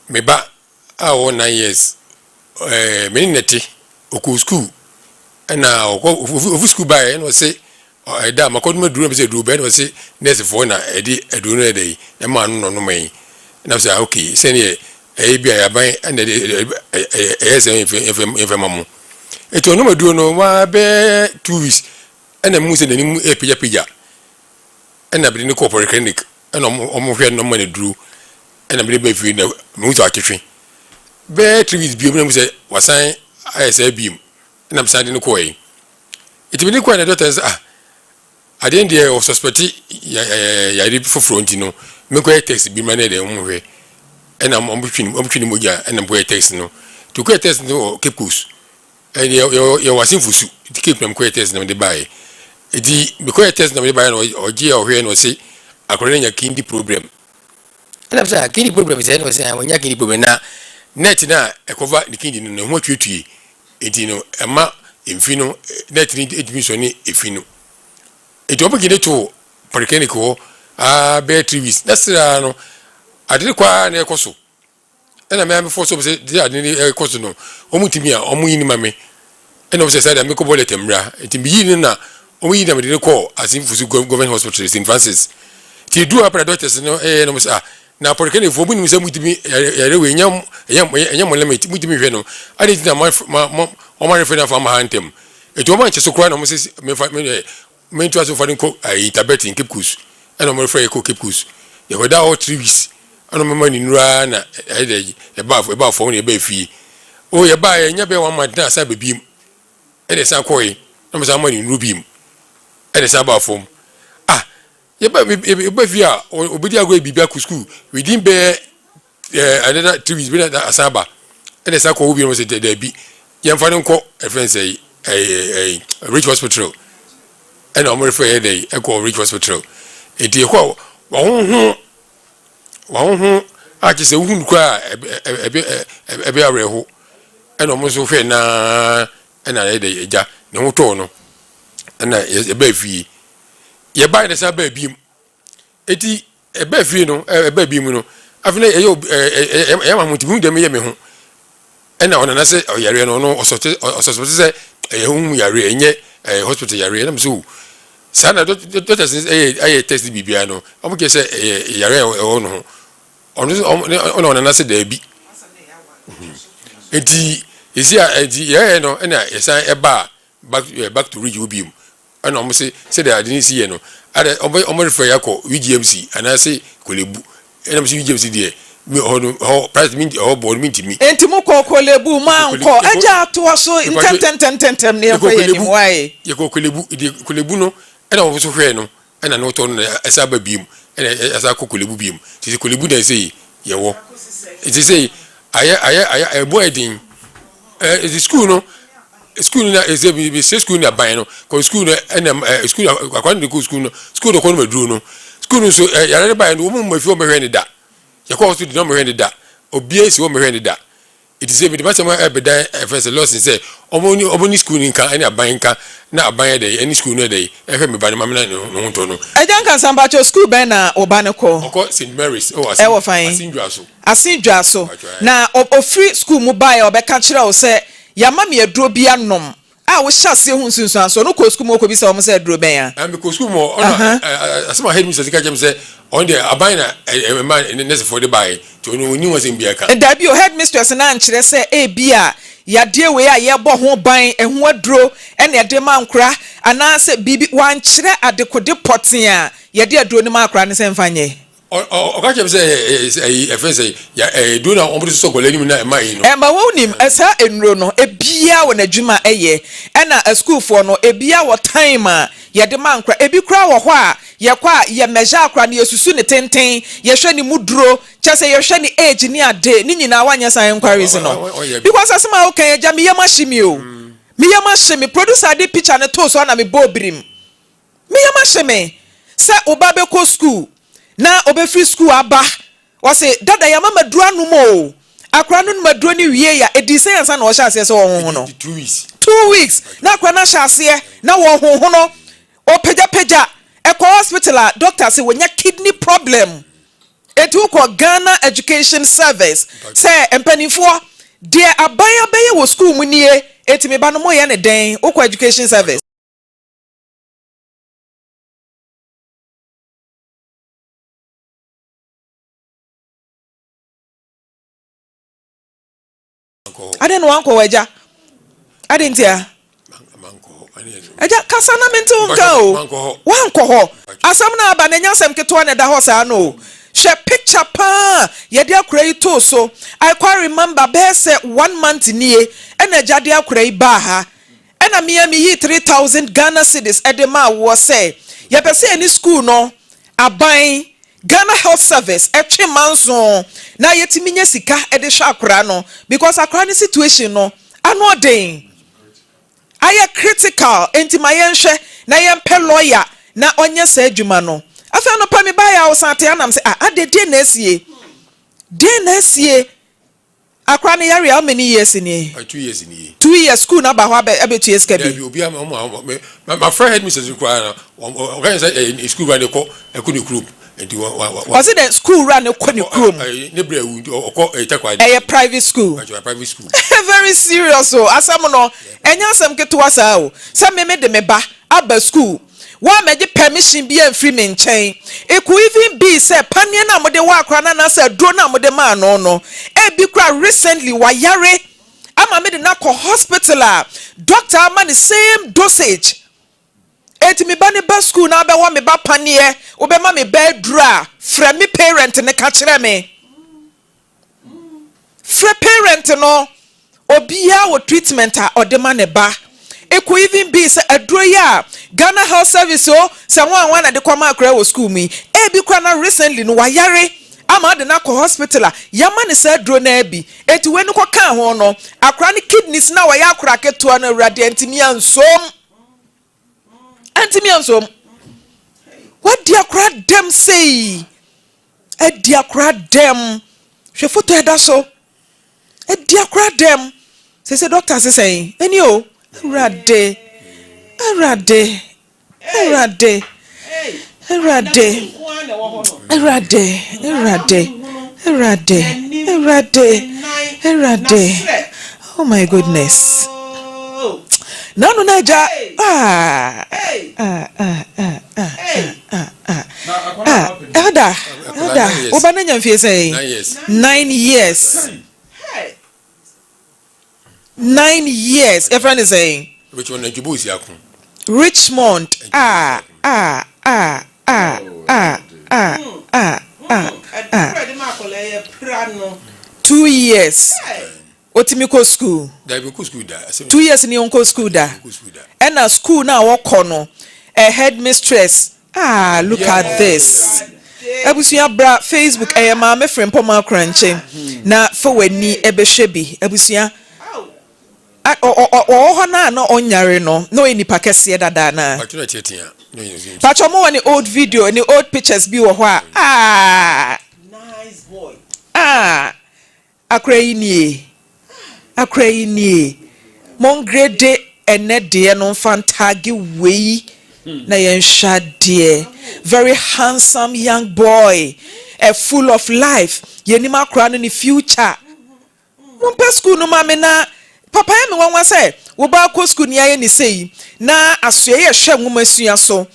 me ba a 9 years me neti oku school na ofu school by no say da makoduma duru me say duru be no say nurse for na edi eduru no dey e ma no no mai na say okay say ne bia ya ban na say if mamu eto no maduru no wa be 2 weeks na mu say nanim pija na bi ni corporate clinic na omo hwe no ma na duru na bi be fi na mu so aketwe be 3 weeks bi mu say wasan ayesa bi na msande ni ko yi itibini ko na doctor say at the end of suspect ya ri foforo ntino me ko text bi ma na de mu hwe na omtwini moja na mbo text no to ko test no keep course and you wasin fusu to keep them ko test no de buy edi be ko test no de buy no oje o hwe no say akore nya kidney problem na say kidney problem say no say anya kidney problem na net na e cover the kidney no ho twetue edi no ema emfino net ni edimi so ni efino edi obegide to polyclinic ho be 3 weeks that's no adini kwa na ekoso ena me am force say dey adini ekoso no omutimi a omuyini mame ena o say me ko bolet emra enti bi yini na omuyini na me dey call asin fusu government hospital St Francis ti do apra doctors no no mo say na polyclinic fo buni say mutimi yare we nyam limit mutimi hwe no adini na o ma refer na fa ma hantem enti o ma nche so kura na mo say me to aso fa ko interpreting keep course ena mo refer ko keep course ye go da all 3 weeks ano mama ni nura na e ba fo ne ba fi o ye ba ye nya be one month na sa be bim e de sa koyi no sa mani nuru bim e de sa ba fo ye ba fi a obidi agwa bibia ku school within be another 2 weeks be na asaba e de sa ko obi no se de bi ye mfa ne ko e friend say rich hospital e na o mo refer ye dey e ko rich hospital e di ko wa hu achi se hu nkwa ebe areho ena mo so hwe na ena ye eja ne ho to no ena ebe fi ye ba ne sa ba biem eti ebe fi no ebe biem no afina ye ma mutimu de me ye me ho ena ona na se yare no no ososo se ye hu yare enye hospital yare na mso sana doctors ay test bibia no omo ke se yare no ono na se da bi enti isia enti ye no na esa eba back to region obium ana omo se da adini si ye no ada omo refer yakọ UGMC ana se kolebu ena mo se UGMC de mi ho price min ho board min timi enti mo kolebu ma nko aja to so intentem ne ko ye ni why ye kolebu no ena mo so hwe no ena no to no esa ba bium ena esa kolebu bium ti kolebu den say ye wo ti say aya boy din the school no na is be school na ban no ko school no ena school akwan de school no school do ko no maduro no school no so yare ban no mo mafi o mehwe ni da ye ko hospital no mehwe ni da obi esi o mehwe ni da it is a bit much more ebedan first Lawson say omoni school nka ani aban nka na aban dey any school no dey e me ba ni mamna no hunto no ejan kan samba cho school ben na obane ko St Mary's asinjwa so na free school mu ba ya obeka kire o say ya ma me aduro bia nom a wo hyase hu nsunsun so no ko school mo ko bi say o mo say aduro ben ya am ko school mo ona asema head mister sika jem say on the abina man nese for the buy to no ni won bia ka da bi o head mistress na nkire say bia ya de we a ye bo ho ban ehu aduro e na de mankura ana say bibi wan kire adekode poten a ye de aduro ni mankura ne se mfanye o ka jem say say ya do na on bi so golani na ma yi no e ma wonim esa enro no bia won adwuma eye e na school for no bia wo time a ye de mankura ebi kura wo ho a ye kwa ye measure akra na yesusu ne tenten ye hwe ni muduro chese ye hwe ni age ni ade ni nyina wanya san inquiries no because asema okay ya me yema shimi o me yema shimi producer de picture ne to so na me bobrim me yema shimi se obabe ko school na obe free school aba o se dada ya mama duro anu mo akra no maduro ni wie ya edise yansa na o sha ase se wo ho no 2 weeks na akra na sha ase na wo ho no o peja eko hospital doctor say when your kidney problem Etu ko Ghana Education Service. Say empanifo de abaya beye wo school mu nie etimi ba no mo ye ne den ukọ Education Service. Ade no wanko waja. Ade ntia. Eja kasa na menti unka o. Wanko ho. Asam na aba na nyansem keto na da ho sa no. She picture pa ye de akura yi to so. I quite remember be say 1 month nie and eja de akura yi ba ha. And a me yi 3,000 Ghana cedis edema wo say. Ye be say any school no aban Ghana Health Service etwe manso na yetimi nya sika ede hwa akura no because akura ni situation no ano den aye critical enti mayenhwe na yempe lawyer na onye sa adwuma no afa no pa me ba ya osante anam se adede na asie de na asie akura ni yare how many years ni 2 years ni 2 years school na ba ho abetu years ka bi obi am my friend had me say kwa na say school run ko ekuni group. Was it a school run a room? A private school. Private school. Very serious. So, as someone know, and you some get to us out. Some made the meba abba school. One made the permission be a free main chain. It could even be said, Panyana with the walk run and I said, Drona with the man, no. A big crowd recently, why yare? I'm a made a hospital. Doctor, I'm on the same dosage. Eti mi ba ne ba school na be wa me ba panie obe ma me ba dura fra me parent ne ka kire me fra parent no obia wo treatment a odema ne ba e could even be say aduro ya Ghana Health Service o se wan na de kwama akra wo school mi e bi kwa na recently no wa yare ama de na ko hospital a yama ne sa aduro na bi eti we no ko kan ho no akra ne kidneys na wa ya akra keto na awrade antimi ansom Antimiansom. What dear crowd them say? A dear crowd them. She photo head so. A dear crowd them. Say doctor say, and you rade. Rade. Rade. Rade. Rade. Oh my goodness. No, Naja. Elder. Obananya fie say 9 years. 9 years. A friend is saying. Which one you boys yakun? Richmond. 2 years. Otimiko school. 2 years in your school da. And a school now walk on a headmistress. Look at this. Ebusia bra Facebook Maame Frimpomaa Korankye. Na for when ni ebeshebi. Ebusia. Na no onyare no enipa kese dada na. Pacho mo wani old video and the old pictures bi wo ho a. Nice boy. Akrai ni mongrede ene de no fantagi we na yensha de very handsome young boy full of life yenima akra no ni future mumpe school no mame na papa ya me wanwa say wo ba ko school ni aye ni sei na asoye ye hwe nwoma sua so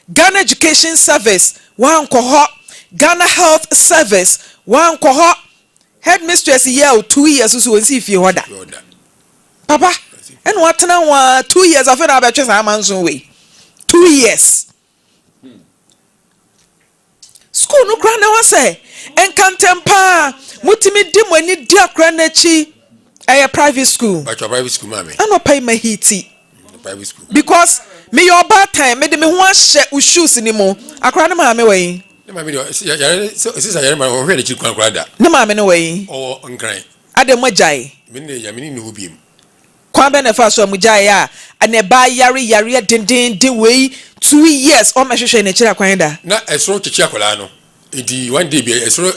Ghana Education Service wan ko ho Ghana Health Service wan ko ho headmistress here 2 years so won see fie hoda papa and what now 2 years after na be twesa amanso we 2 years school no kra na wa say enkantempa mutimi di mani di akra na chi private school but your private school mama I no pay my hiti private school because me your bad time me de me ho ahye shoes ni mo akra na mama we Mama yare ma ho hwe de chi kwan da na mama no we o nkran ade mo jai me ne ya me ni ho biem kwa be na fa so mo jai a ane ba yare den we 2 years o ma hwehwe na kira kwan da na esoro chichi akola no edi one day bi esoro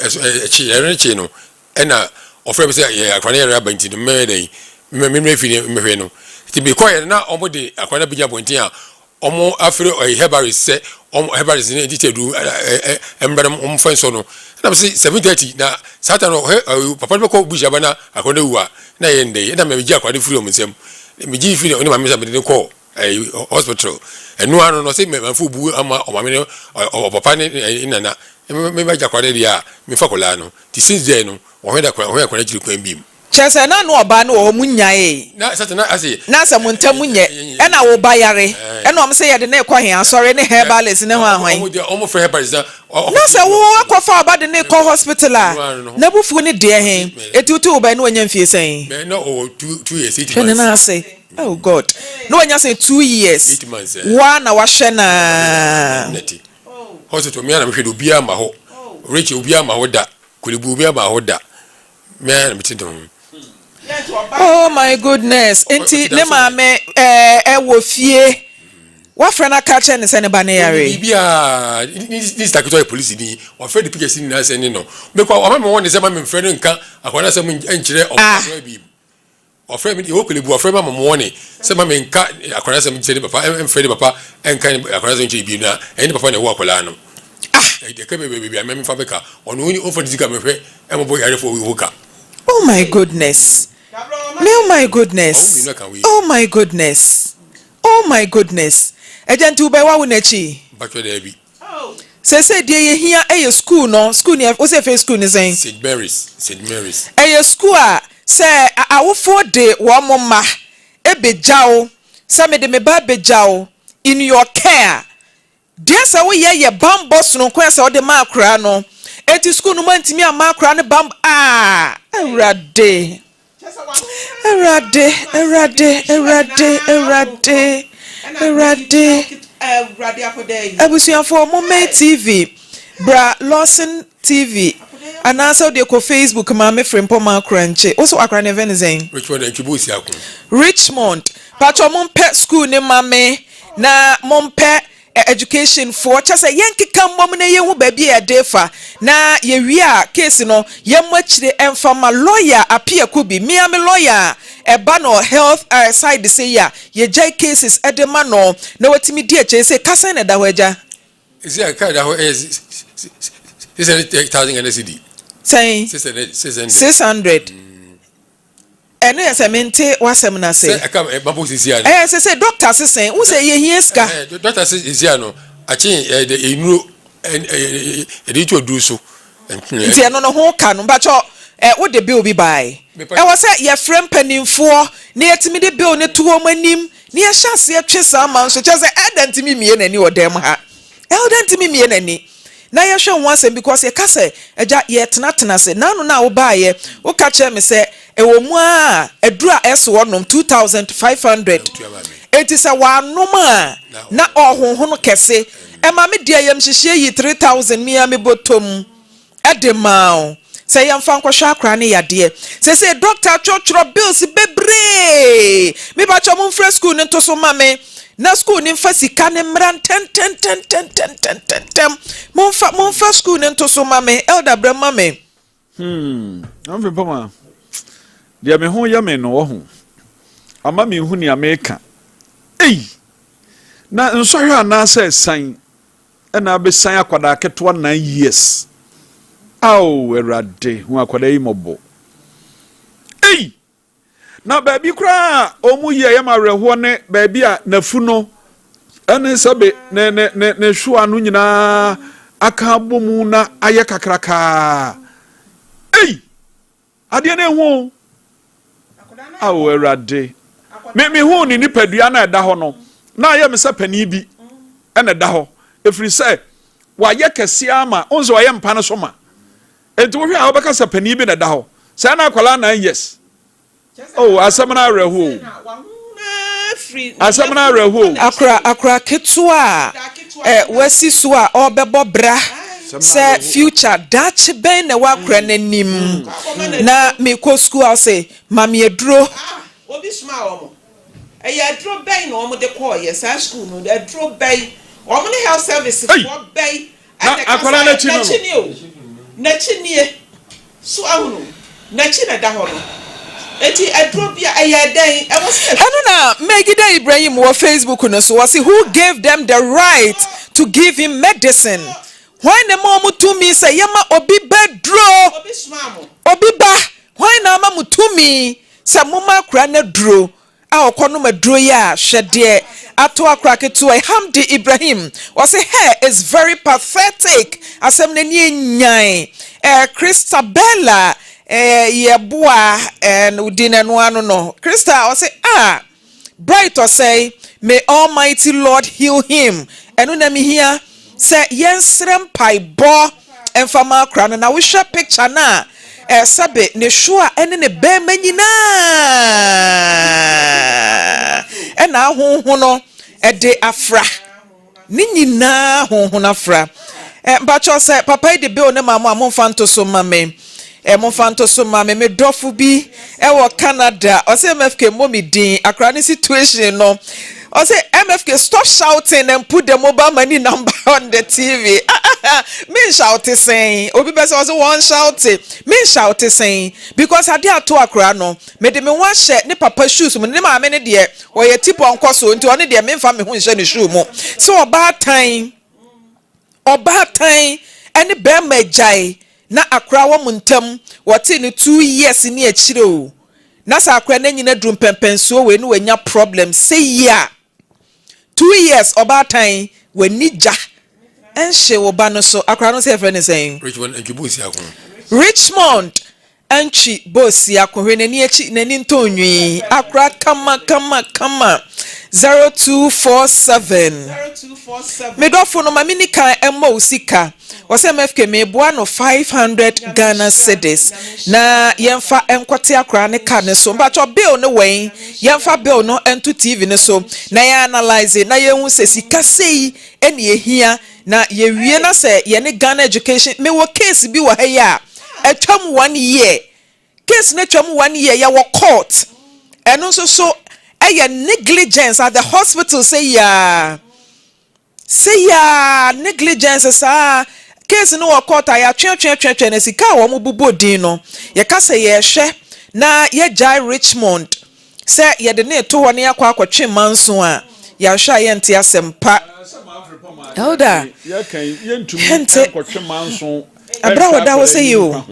chi yare chi no ena ofre be say ya akwan yare abanti no me dey me fi me hwe no ti bi kwa na omode akwan bi ja bontin a omo afre Hebaris say Hebaris in detail do embram so no na say 7:30 na Satan papa ko buja bana akone wuwa na yende na me gi akwade free omsem me gi free oni ma me say me call hospital enu anu no say me manfu bu ama o ma me o papa ni nana me ba akwade dia me fa kola no ti since there no o hweda kwara jiri kwan bim chese na no oba no o munyae na Satan na ase na sa munta munye e na wo ba yare e na om say ye de na ekwa hia sorry ne herbalist ne ho ahwan omo for herbalist na sa wo akwafa oba de ne ko hospital a na bufu ne de hen etutu oba ne onya mfie sen me no 2 years 8 months na say oh god no onya say 2 years 8 months wa na wa hwe na hospital me na me hwe do bia ma ho rich obi ama ho da kulibu obi ama ho da me na me tidon. Oh my goodness. Enti ne maame wo fie. Wa frana ka che ne se ne ba ne yare. Bibia this statutory police ni o fe the pictures ni na se ni no. Because o ma me won se ma me frɛ nka akwana se me nkire o fa bi. O frɛ me o kulibu o frɛ ma mo won se ma me nka akwana se me nkire papa em frɛ papa enka akwana se nkire bi na eni papa na wo akola no. De ka be am me fa beka ono ni o fa dizika me hwɛ em bo yare fo wo ka. Oh my goodness. Oh my goodness. Oh my goodness. Oh my goodness. Ejentu be wa wunachi. Bakwe da bi. Se die ye hia e school no, school ni o se fe school ni sen. St. Mary's. E school a se awofo de wo momma e bejawo. Se me de me ba bejawo in your care. Dia sa wo ye bambos no kwa sa o de ma akra no. Eti school no mantimi ama akra ne bamb Erade. Abusiafo Maame TV, Bra Lawson TV, and also the Facebook Maame Frimpomaa Korankye. Also akra ne venzen. Richmond. Pacho mompe school ne mame na mompe education for just a yanky come woman a young baby a defa na ye we are case no ye much the enfama lawyer appear could be me am a lawyer a banner health side say ya ye jay cases at the mano no what me dear say cousin at the wager is there a card that is 600,000 NCD saying 600 and yes, I meant was I say. I come a say doctor say, who say ye ska? Doctor says is here no. I change the new and do so. And no whole can, but what the bill be by? I was at your friend penning for near to me the bill ne 2 woman near chance your chesa man, so just add to me and any or damn her. Elden to me and any. Na ya show once because ye kase eja ye tenatena se na no na wo ba ye wo ka che me se e wo mu a edura S1 nom 2500 enti se wa nom a na ohonhon kese e ma me dia yam hihye yi 3000 mi ya me botom edemao se yam fa nkwohwa akra ne yade se doctor chochro bills bebre me ba cho mo frɛ school ne to so ma me na school ni mfa sika ne mran 10 monfa school ne to so mame elder bra mame am Frimpomaa dia me ho ya me no wo ho ama me hu ni America na nsohwe ana say san na be san akwada keto 9 years aw erade hu akwada yi mobo na baby kra omu ye ma reho ne baby a nafuno ene sabe ne hwa no nyina aka bomu na aye kakraka ade na hu awo erade me hu ni nipadua na eda ho no na aye me sa pani bi ene da ho efiri se wa ye kese ama onzo aye mpa no so ma enti wo hwe a obeka sa pani bi na da ho sa na akwala 9 years. Oh, asamana rehu. Asamana rehu. Akra ketua. Wesi soa obebo bra. Say future Dutch ben na wakra nanim. Na me ko school say mami edro. Obi sma omo. E ya edro ben no omo de call yes school no edro ben. Omo ne health services for ben. Akwala na chi no. Na chi nie. So ahunu. Na chi na da ho no. Eti adrobia ayeden e was na Megida Ibrahim wa Facebook no so was who gave them the right to give him medicine. Why na mo mutumi say yama obi bedro obi ba why na ma mutumi say mama kra na duro a okono maduro ya hwede ato akra ketu Hamdi Ibrahim was say hair is very pathetic asem na ni nyan Christabella yeboa and udine no ano no Christa was say bright or say may Almighty Lord heal him enu na me here say yensrem paibo enfama kra na we share picture na sabe ne shoa ene ne be manyina ena honho no de afra ni nyina honho afra mbacho say papa de bill ne mama amomfanto so mame monfanto so mame me dofo bi wo Canada o say MFK mommy din akra ni situation no o say MFK stop shouting and put the mobile money number on the TV. Me shout saying obi be say one shout me shout saying because ade ato akra no me de me wan share ne papa shoes mo ne maame ne de o ye tipo onkoso nti one de me mfa me ho nhye ne shoe mo so oba tan ene be majai na akra wo muntam wote ne 2 years ni akire o na sa akra na nyina drum pempenso we no wanya problem say ya 2 years oba tan wani ja enhye wo ba no so akra no say friend saying Richmond anchi bosi akohwe nani achi nani ntonwi akra kama 0247 medofo no mamini kan emma usika wose MFK me boa no 500 Ghana cedis na yemfa enkwate akra ne ka ne so mbacho bill ne wen yemfa bill no ento TV ne so na ya analyze na yehu se sika sei ene ehia na ye wie na se ye ne Ghana education me wo case bi wa ha ya atwam 1 year case na twam 1 year ya wo court eno so a negligence at the hospital say ya negligence sa case no court ya twen na sika wo mububo din no ye ka say ye hwe na ye jai Richmond say ye de ne to ho ne yakwa akwotwe manso a ya hwa ye nte asempa elder ye kan ye ntumi akwotwe manso abra woda wo say you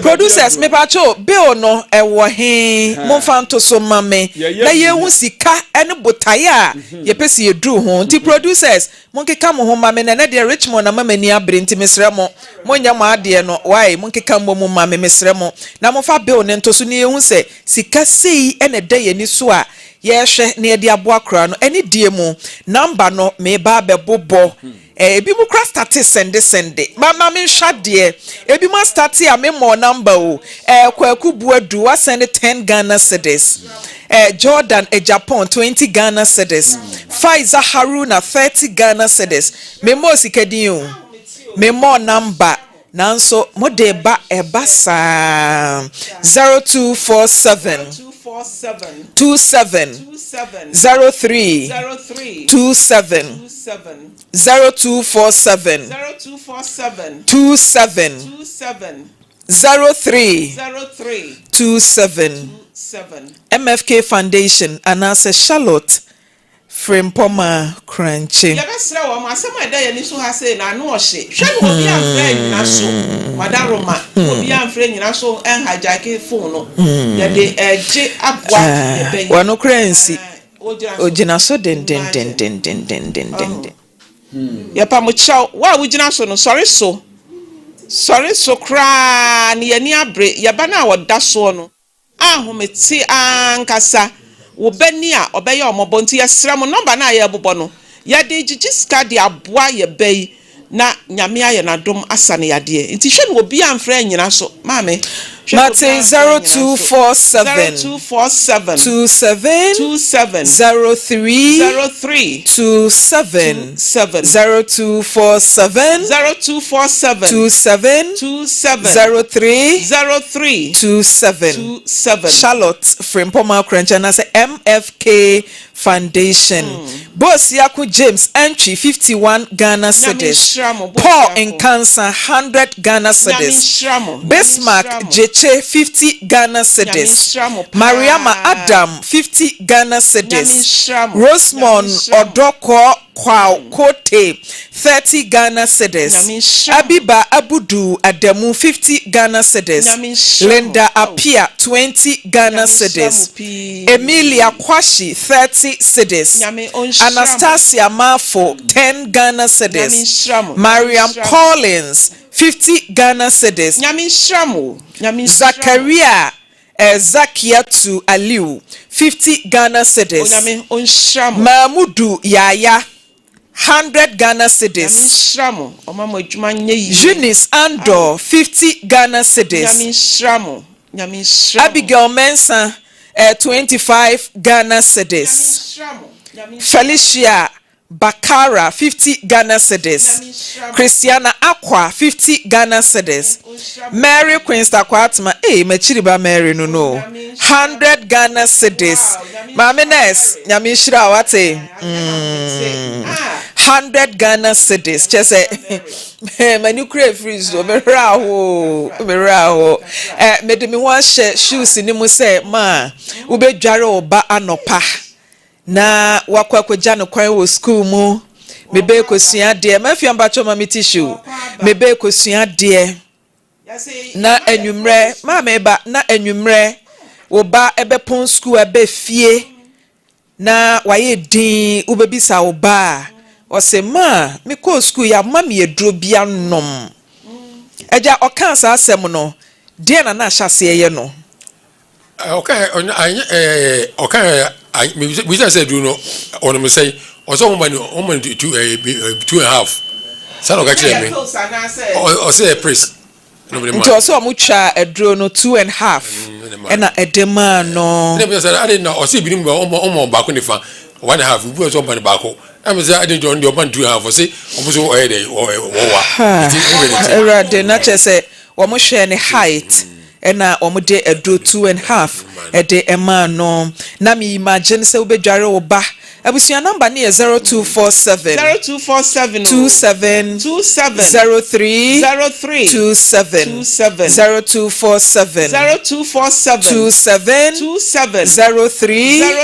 producers me pacho bill no ewo he monfanto so mame na ye hu sika ene botaye a ye pese ye dru ho nti producers monkeka mo ho mame na de Richmond na mama ni abre nti mesre mo monya mo ade no why monkeka mo mo mame mesre mo na mo fa bill ne nto so ne ye hu se sika sei ene de ye ni so a ye hwe na ye de aboa kra no ene die mu number no me ba bebobo ebi mu kra start sende mama me hwade ebi mu start a me mo number o kwaku buadu wa send 10 Ghana cedis Jordan Japan 20 Ghana cedis Faiza Haruna 30 Ghana cedis me mo sikadin o me mo number nanso mo de ba sa 0247 27 03 27 0247 27 03 27 MFK Foundation anase Charlotte Frimpomaa Korankye yabesra wo ma asema eda ye ni so ha say na no ohye hwe obi afre nyina so madaroma obi afre nyina so enhajake phone no ye de eje abwa ye ben wano kransi ojina so den ye pa mo chaw wa wugina so no sorry so kra ni ye ni abre ye ba na woda so no ahometi ankasa wo bani a obeye omobo nti yesra mo number na ye bobo no ye de gigiska de aboa ye bei na nyame aye na dom asane yade nti hwe no obi amfra nyina so maame Mate 0247 27 03 27 0247 27 03 27 Charlotte Frimpomaa Korankye na say MFK Foundation. Bosiaku James entry 51 Ghana cedis. Paul in cancer 100 Ghana cedis. Bismarck Jeche 50 Ghana cedis. Mariama Adam 50 Ghana cedis. Rosemond Odoko Kote 30 Ghana cedis. Abiba Abudu Ademu 50 Ghana cedis. Linda Apia 20 Ghana cedis. Emilia Kwashi 30 cedis. Anastasia Mafo 10 Ghana cedis. Mariam Collins 50 Ghana cedis. Zakaria Zakiatu Aliu 50 Ghana cedis. Mahmudu Yaya 100 Ghana cedis. Eunice Andor 50 Ghana cedis. Abigail Mensah 25 Ghana cedis. Felicia Bakara 50 Ghana cedis. Christiana Aqua 50 Ghana cedis. Mary Queensta Kwatma mechiriba Mary no 100 Ghana cedis. Maame Ness nyamishira wate 100 Ghana cedis. Chese manu crave freeze do beraho mede me wan share shoes ni mu say ma wo bedware oba anopa na wakwakwaja no kwan wo school mu mebe kosua de mafia mbacho ma tissue mebe kosua de na enwumre ma meba na enwumre wo ba ebepon school ebe fie na waye din wo bebisa wo ba o se ma me ko school ya ma me eduro bia nom eja o kan sa asem no de na na hyase ye no okay we just said, you know, on me say, or someone to 2.5. Son of me, or say a priest. It was so much a drone 2.5 and a demand. No, I didn't know, or see, being almost back on the farm 1.5. We was open back. I was I didn't join your man 2.5 or say, almost a day or the nature say, almost share any height. Ena omude edo 2.5 ede ema no na me imagine say obedware oba abusua number ne 0247 0247 27 03 27 0247 27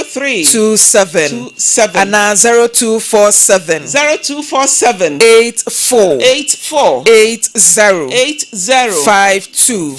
03 27 ana 0247 84 80 52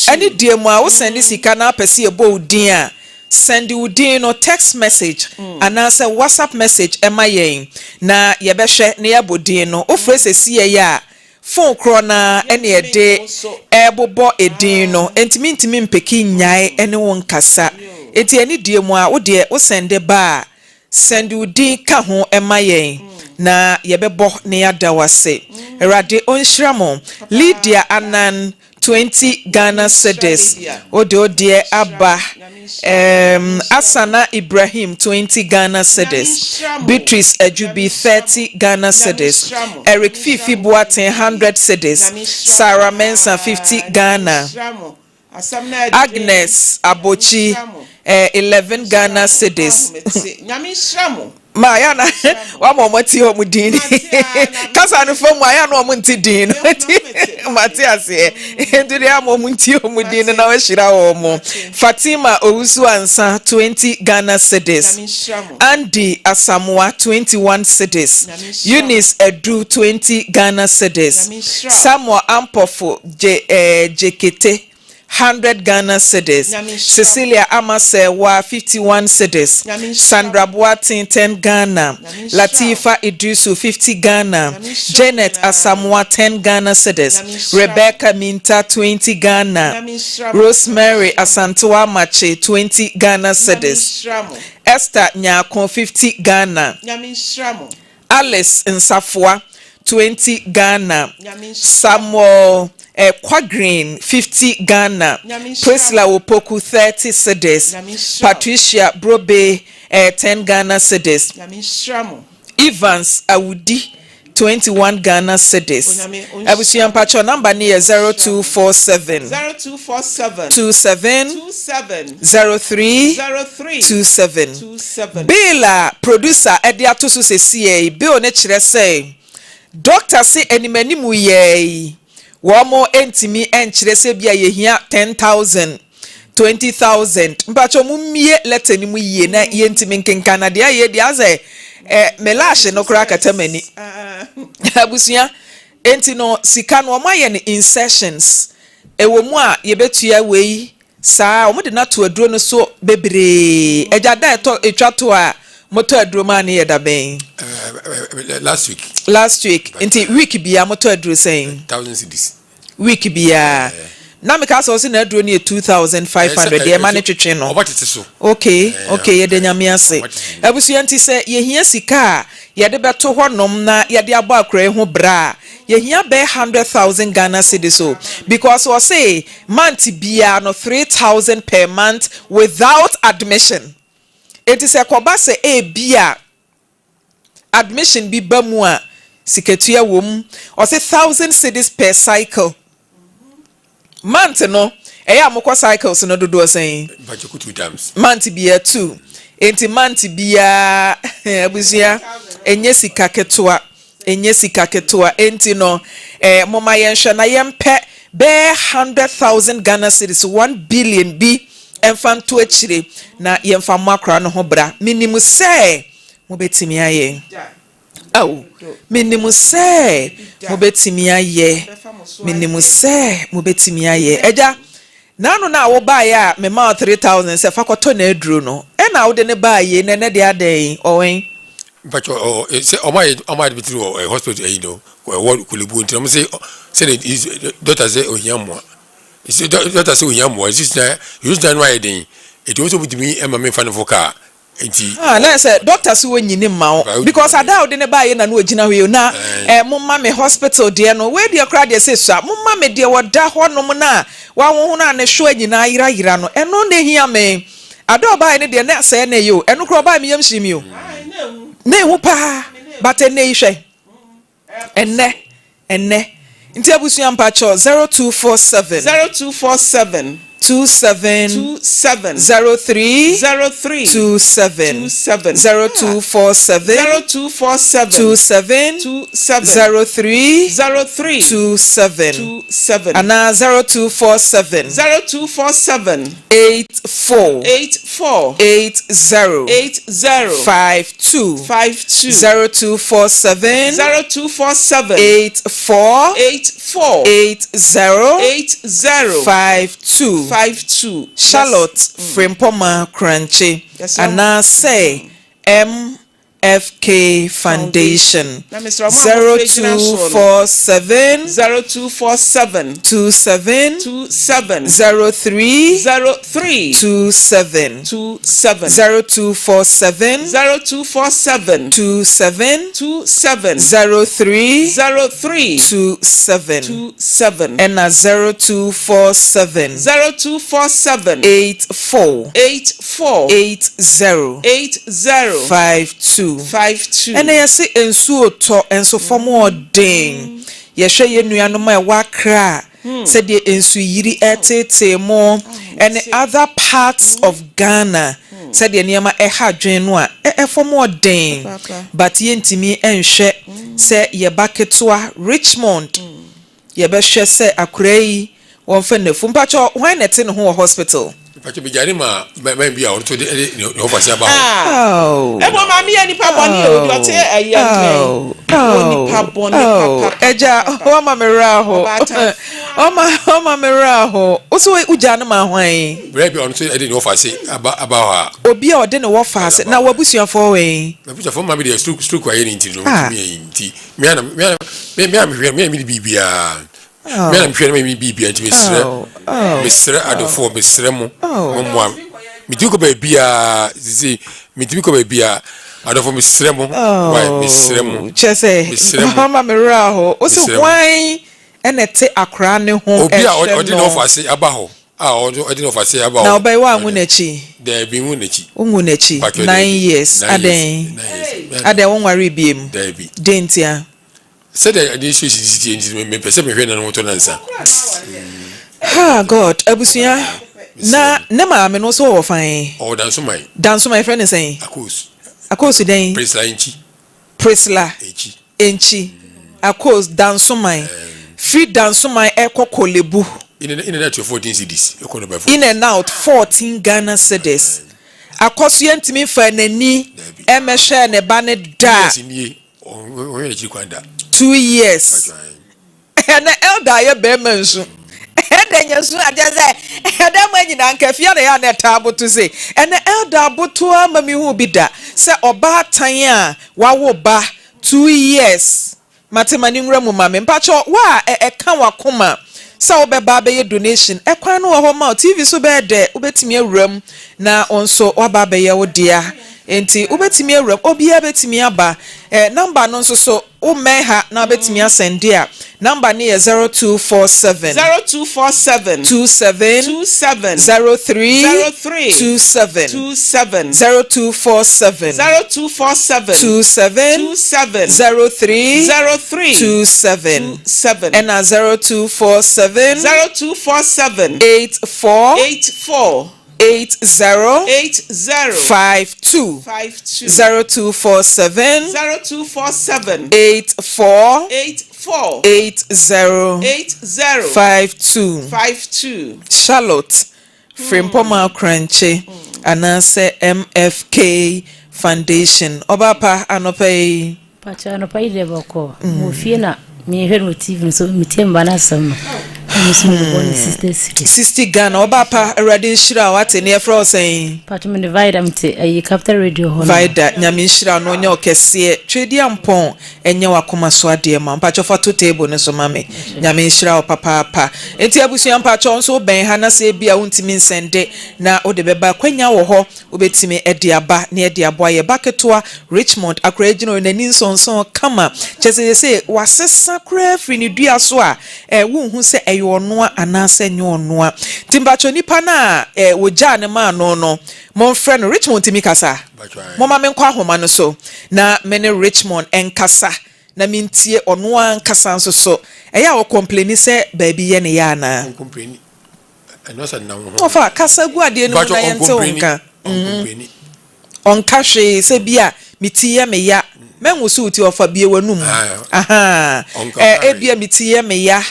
any dear mo wo send sika na pese ebo udin a send udin no text message and answer WhatsApp message ema yen na ye behwe na ya bodin no ofre sesi ye ya phone kro na ene ye de ebobo edin no entimi mpeki nyae ene won kasa eti ani die mo a wo de wo send ba send udin ka ho ema yen na ye bebo na ya dawase erade onhiramo Lydia Anan 20 Ghana cedis. Odie Abba Asana Ibrahim 20 Ghana cedis. Beatrice Ejubi 30 Ghana cedis. Eric Fifi Boateng 100 cedis. Sarah Mensah 50 Ghana. Agnes Abochi 11 Ghana cedis. Ma ya na wa momoti omudin kasa no fom ya na omunti din Matias ndiri ya momunti omudin na wa hira wo Fatima Owusu Ansa 20 Ghana cedis. Andy Asamoah 21 cedis. Eunice Edu 20 Ghana cedis. Samuel Ampofo Jekete 100 Ghana cedis. Cecilia Amasewa 51 cedis. Sandra Boateng 10 Ghana. Latifa Idrisu 50 Ghana. Janet Asamoah 10 Ghana cedis. Rebecca Minta 20 Ghana. Rosemary Asantewa Mache 20 Ghana cedis. Esther Nyako 50 Ghana. Alice Nsafwa 20 Ghana. Samuel Quagreen 50 Ghana. Priscilla Wopoku 30 cedis. Patricia Brobe 10 Ghana cedis. Evans Awudi 21 Ghana cedis. Abusuya mpacho number ni 0247 27 03 27. Bill producer edi atoso sesie bill ne kire say doctor say enimani mu ye wo mo entimi enkire se bia ye hia 10,000 20,000 mpacho mu mie letter ni mu ye na ye ntimi nkenkan de aye de aze melashe no kra katamani abusuya enti no sika no ma ye ne insertions ewo mu a ye betua wei sa omo de na to aduro no so bebre eja da eto etwa to a moto aduro ma ne ye da ben last week enti week bia moto aduro saying 1000 cedis week bia na me ka so se na aduro ne 2500 ye ma ne twetwe no okay ye de nyame ase abusu enti se ye hia sika ye de beto honom na ye de abo akra ho bra ye hia be 100,000 Ghana cedis so because we say month bia no 3,000 per month without admission. It is a koba se bia admission bi bamu a siketua wom or say 1,000 cedis per cycle. Month no amoko cycles no dodo saying but you could 2 times month bia 2 enti month bia abusia enye sika ketua enti no moma yenhwe na yempe be 100,000 Ghana cedis 1 billion bi emfanto akire na yemfa makra no ho bra minimu se mo betimi aye aw minimu se mo betimi aye eja nanu na wo ba ya me ma 3,000 se fakoto na aduro no e na wo de ne ba ye ne de adan owen but say omai betru hospital what kulibu nti say the doctor say ohiamwa say doctor say ohiamwa is na use that why den it also with me e ma me fan for car enti na say doctor say wonyini ma because ada de ne ba ye na no ogina hwe na mumma me hospital de no we de kra de say so mumma me de woda honom na wa wo na ne hwo anyina yira no eno ne hia me ada ba ye de na say na yo eno kro ba me yam shimi o ne hu pa but ene ihwe enne nti abusu ampacho 0247 27 03 27 0247 27 03 27 ana 0247 84 80 52 0247 84 80 52 Charlotte Frimpomaa Korankye ana say MFK Foundation 0247 27 03 27 0247 27 03 27 and 0247 84 80 52 and I say ensuo to enso form den ye hwe ye nuanom e wakra said the ensu yiri etete mo and other parts of Ghana said the niama e ha dwen no a e form den but ye ntimi enhwe say ye baketoa Richmond ye be hwe say akurei won fa nafu mpacho when net ne ho hospital pacho bijari ma bia on to the no fa sia ba oh e mo ma mi ani pa boni o do te ayan oni pa boni papa eja o ma mera ho o ma mera ho o so uja na ma hwan bre bi on to e no fa sia aba ha obi a o de ne wo fa sia na wabusuafo we wabusuafo ma bi de stroke wa ye ni ntino mi nti mi mi bibia me am hwere me bibia nti mesre adofo mesre mo mo mi diko ba bia zizi mi diko ba bia adofo mesre mo why mesre mo chese mama mera ho o se hwan enete akra ne ho obi a odi no ofase aba ho odi no ofase aba ho na obai wa ngunachi there be ngunachi 9 years aden won ware biem there be dentia said the issue is me person me hwe na no to nansa. Ha God, abusuya. Na ne maame no so wo fan. Oh, danso my. Danso my friend is saying. Akos den. Prisla Enchi. Akos danso my. Free danso my ekokolebu. In and out 14 CDs. In and out 14 Ghana cedis. Akosu yentimi fa nani emehwe ne ba ne da. 2 years. And the elder ye be mensu. And yensu ajaze. And dem anyina nkafia na ya na tabo to say. And the elder abotoa mami hu bi da. Se oba tan a wawo ba 2 years. Matemani nwura mu mame mpacho wa kan wakoma. Sa obeba be donation ekwan no ho ma TV so be de obetimi awuram na onso oba be ye wo dia enti obetimi awuram obi abetimi aba number no nso so o meha na obetimi asende a number ne 0247 0247 27 03 27 0247 27 03 27 and 0247 84 80 52 0247 84 80 52 Charlotte Frimpomaa Korankye anase MFK Foundation Obapa anopai pacha anopai deboko mo fie na me hwe no TV so mitemba na sam 60 Ghana Obapa Radin Shira what in Efro saying pacha me divide am te ayi capital radio ho vida nyame Shira no nya okese twedi ampon enye wakoma so ade ma pacha photo table ne so mame nyame Shira papa enti abusu pacha nso ben ha na se bia untimi nsende na ode beba kwanya wo ho obetimi ede aba na ede abo aye baketoa Richmond akra gino na ni nsonson kama chese se wasesa kra fri ni dua so a wo hu se ono anase nyonoa timbacho nipa na woja ne ma no mon friend Richmond timi kasa mama menkwa homa no so na mene Richmond enkasa na mintie ono ankasa nso so eya wo complain se baabi ye ne ya na complain eno sa na ho ofa kasa gu ade no na yente onka onka hwe se bia mitie me ya mengusu uti ofa bie wanum aha ebia mitie me ya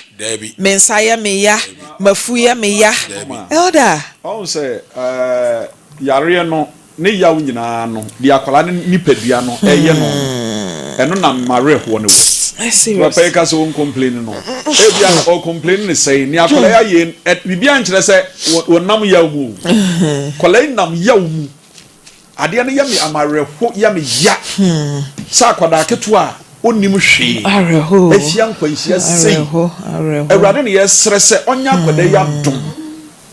mensaye me ya mafuye me ya elder on say yare no ne yawo nyina no dia akwala ne nipadua no eye no eno na mare ho ne wo papa ka so complain no ebia o complain ne say ni akwala ya ye bibia nkyere say wonam yawo mu kwala nam yawo mu ade ne yami amare ho yami ya sa kwada ketua onim hwe areho afia nkwanhyia sei awurade ne yesere se onya kwada ya dum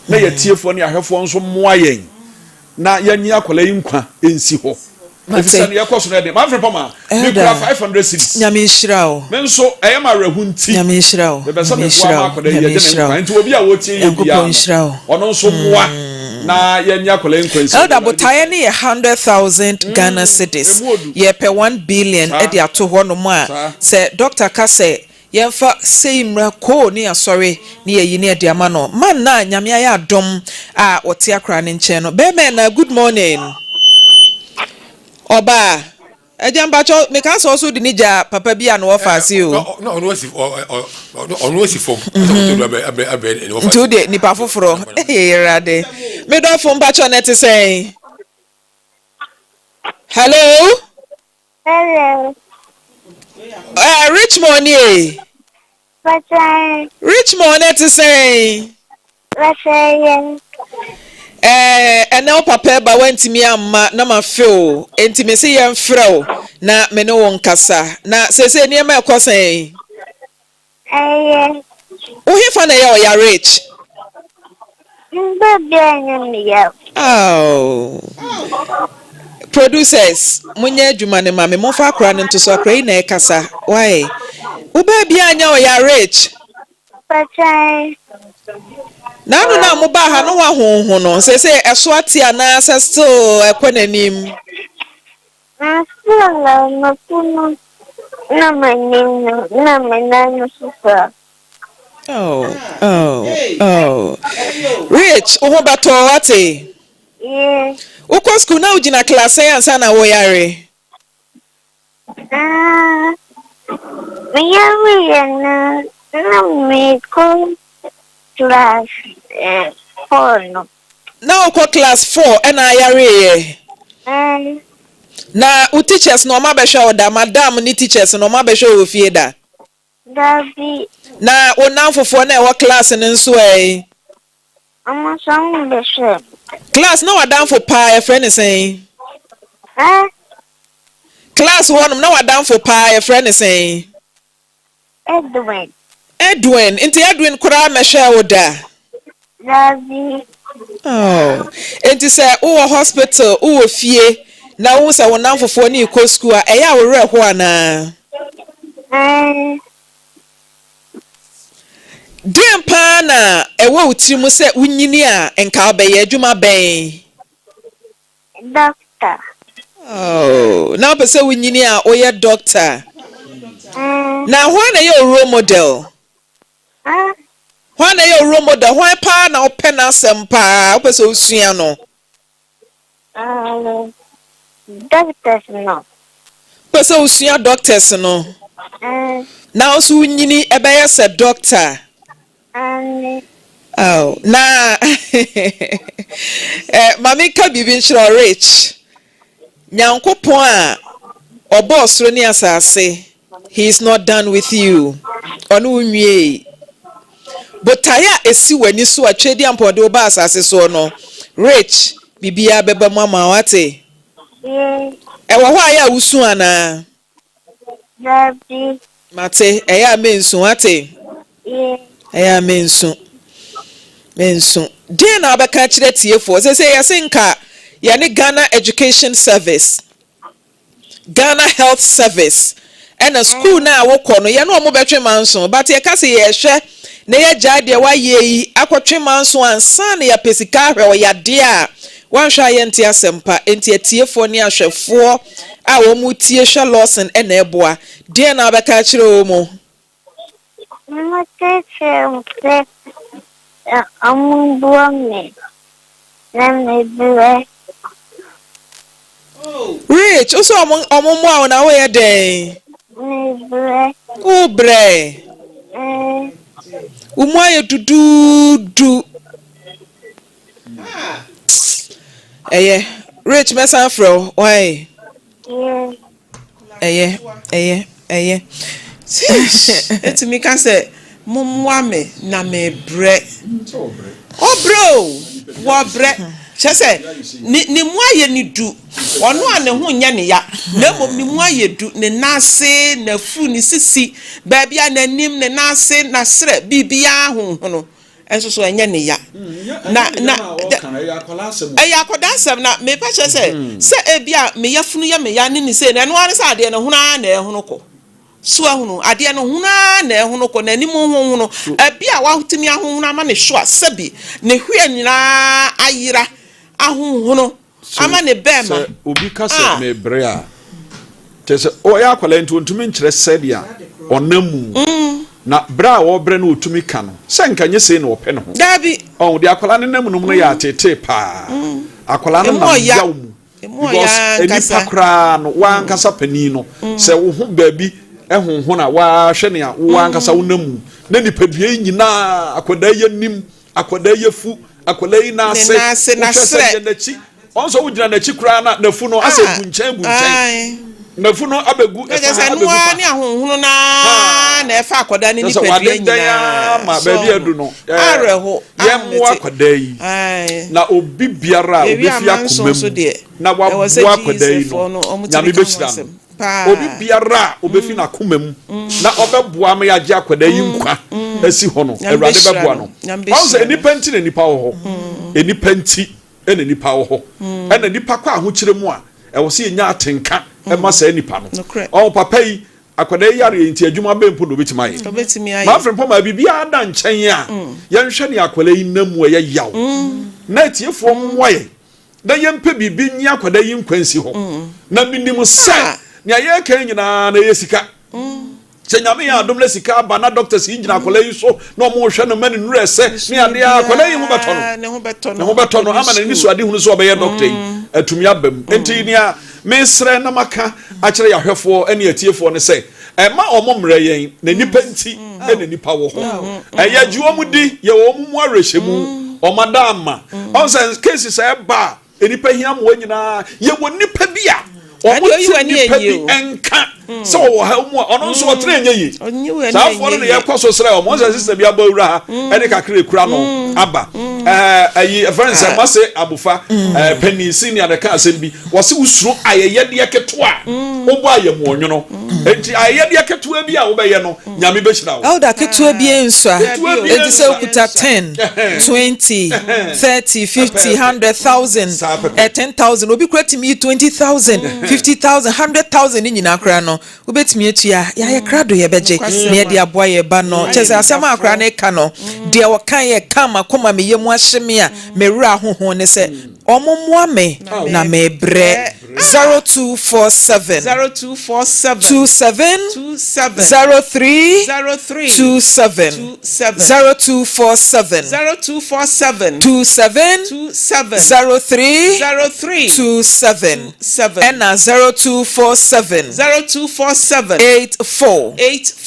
na yetiefo ne ahwefo nso moa yen na yanyi akwala yinkwa ensi ho efisa ne yakoso na de Maame Frimpomaa me kura 500 cities nyame nhyirao me nso eyamare hu nti nyame nhyirao be be me kwa akwada ye de ne nti obi a wotie ye bia ono nso moa na yenya kola nkwansi elder botaye ne 100,000 Ghana cedis ye pe 1 billion e de ato ho no mo a se Dr. Kase yemfa seimra ko ni asori ni yeyi ne de ama no man na nyame ya adom a wote akra ne nche no be me na good morning oba ejamba cho me kan so so di nija papa bia no ofasi o no ono si fom to de ni pa foforo erade me do fom ba cho net say hello Richmond eh Richmond net say ena papa ba wantimi amma na ma feel entimi se yem frɛw na me ne won kasa na sese ne ma ekosan o hefa na ya o ya rich oh producers munya adwuma ne ma me mo fa akra ne nto so akra yi na ekasa why wo ba bia anya o ya rich nanu na mo ba ha no wa honhon no se eso ate ana still ekonanim Na super. Oh. Rich, uhobato wate. Yeah. Uko school na ujina class science na woyare. Me class 4 no. Na uko class 4 ena yare. Na u teachers no ma behwe oda madam ni teachers no ma behwe ofie da. Dabi. Na onamfofo na e wo class ni nso eh. Amasan behwe. Class na wadamfo pa e friend say. Class 1 na wadamfo pa e friend say. Edwin, inti Edwin kura mehwe oda. Dabi. Oh. Inti say o hospital, o fie. Na wo se wonamfofo ni ko school a eya wo re ho ana. Dem pa na ewo utimu se unyini a enka obeye adwuma ben. Doctor. Oh, na pese unyini a oye doctor. Na ho na ye role model. Ho na ye role model, ho pa na ope na sempa, opese osua no. Doctors no. Pese osua doctors no. Na osu unyini ebeye se doctor. Oh, na Mami ka bibi nchiro Rich. Nyankopon a obosro ni asase. He is not done with you. Onu unwie. Botaya esi wani so atwedi ampode oba asase so no. Rich, bibia beba mama wate. Ewo ho aya usu ana. Dabi. Mate, eya mensu wate. Eya mensu. Dia na abeka kire tiefo. Say yasenka ya ne Ghana Education Service. Ghana Health Service. And a school na woko no ye no mo betwe manso, but ye ka se ye hwe na ye gya de wa ye yi akotwe manso ansa na ya pesika hwe o ya de a wan hwa ye ntia sempa enti atiefo ne ahwefo a wo mu tie hwa Lawson na eboa dia na abeka kire o mo. Rich, also omo na wo ye den. Bre. Umoye dudu. Rich mesanfro, why? Eti mi kan say mumwa me na me bre. Oh bro, wo bre. Chese ni mu aye ni du. Ono ane ho nya ne ya. Na mom ni mu aye du ne nase na fu ni sisi. Ba bia na nim ne nase na sre bibia ho no. Enso so enya ne ya. Na ya kodasem na me pa chese se e bia me yafunu ya me ya ni se na no ane sa ade na hu na ehunu ko. So ahunu ade no huna na ehunu ko na nim hu no bia wa hutimi ahunu na ma ne hwa sabi ne hwe nyina ayira ahunu ama ne bema obi kasa me brea tese o ya kwala ntumi nkyere sebia onamu na bra wo bre na otumi ka no se nkanye se na ope ne ho dabi on de akwala ne namu no ya tete pa akwala no na yaw mu because eni pakra no wa nkasa pani no se wo ho baabi ehunhu na wa hwe ne a wo ankasa wo namu na nipadua nyina akwada ye nim akwada ye fu akwala yi na se na sre onso wo gina na chi kura na fu no ase bunchen na fu no abegu esa no ani ahunhunu na efa akwada ni nipadua nyina ma ba bi adu no areho ye mo akwada yi na obi biara obi fi akomam na wa bo akwada yi no nyame be hira no obi biara obefi na komam na obeboa ma ya gye akwada yi nkwa asi ho no awurade beboa no onso enipa nti na nipa wo ho enipa nti ena nipa wo ho ena nipa kwa ho kire mu a ewo se nya atenka e ma sa nipa no o papa yi akwada yi yare nti adwuma bempo no betima yi Maame Frimpomaa bibia da nchen a ye nhwe ne akwada yi namu ye yaw na tiefo mwoye na ye mpe bibi nya akwada yi nkwansi ho na minim sa ne aye kan nyina na ye sika se nyame ya adom na sika ba na doctors injina akola yi so na omo hwe no mani nure se ne ade akola yi ho beto no ne ho beto no ama na ni so ade hunu so obeye doctor yi atumi abam enti ni a mesre na maka a kire yahwefo ene atiefo ne se ma omo mre yen na nipa nti na nipa wo ho ya juo mu di ye wo mu arehemu omadama on sense cases e ba enipa hia mo nyina ye wo nipa bia omo nipa bi enka so wo ha mu ono so otre nya yi sa fo no ye kwaso sra omo se sister bia ba wura ha ene kakra ekura no aba ayi friends mase abufa penny senior de ka asem bi wo se usuro ayeye de ketoa wo bo ayem onwono enti ayeye de ketoa bi a wo be ye no nyame be hira wo elder ketoa bi ensa enti se okuta 10 20 30 50 100,000 10,000 obi kura timi 20,000 50,000 100,000 ni nyina kura no obetimi etua ya ye krado ye beje na ye de aboa ye ba no chese asema akra na ka no de wo kan ye kama koma me yemu ahyeme a mewura hoho ne se omommoa me na me bre 0247 27 03 27 0247 27 03 27 and 0247 84 80